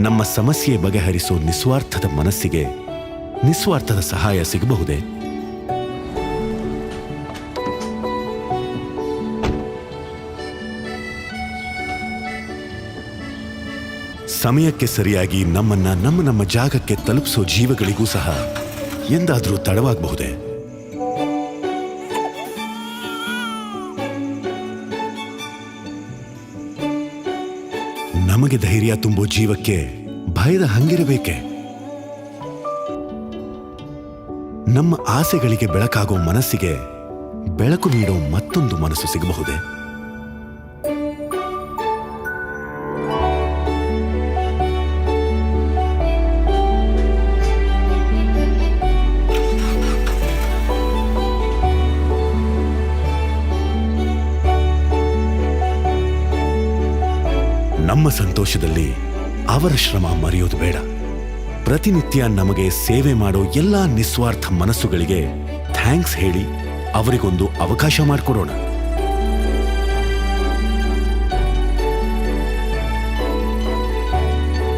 ನಮ್ಮ ಸಮಸ್ಯೆ ಬಗೆಹರಿಸೋ ನಿಸ್ವಾರ್ಥದ ಮನಸ್ಸಿಗೆ ನಿಸ್ವಾರ್ಥದ ಸಹಾಯ ಸಿಗಬಹುದೇ? ಸಮಯಕ್ಕೆ ಸರಿಯಾಗಿ ನಮ್ಮನ್ನ ನಮ್ಮ ಜಾಗಕ್ಕೆ ತಲುಪಿಸೋ ಜೀವಗಳಿಗೂ ಸಹ ಎಂದಾದರೂ ತಡವಾಗಬಹುದೇ? ನಮಗೆ ಧೈರ್ಯ ತುಂಬೋ ಜೀವಕ್ಕೆ ಭಯದ ಹಂಗಿರಬೇಕೆ? ನಮ್ಮ ಆಸೆಗಳಿಗೆ ಬೆಳಕಾಗೋ ಮನಸ್ಸಿಗೆ ಬೆಳಕು ನೀಡೋ ಮತ್ತೊಂದು ಮನಸ್ಸು ಸಿಗಬಹುದೇ? ನಮ್ಮ ಸಂತೋಷದಲ್ಲಿ ಅವರ ಶ್ರಮ ಮರೆಯೋದು ಬೇಡ. ಪ್ರತಿನಿತ್ಯ ನಮಗೆ ಸೇವೆ ಮಾಡೋ ಎಲ್ಲಾ ನಿಸ್ವಾರ್ಥ ಮನಸ್ಸುಗಳಿಗೆ ಥ್ಯಾಂಕ್ಸ್ ಹೇಳಿ ಅವರಿಗೊಂದು ಅವಕಾಶ ಮಾಡಿಕೊಡೋಣ.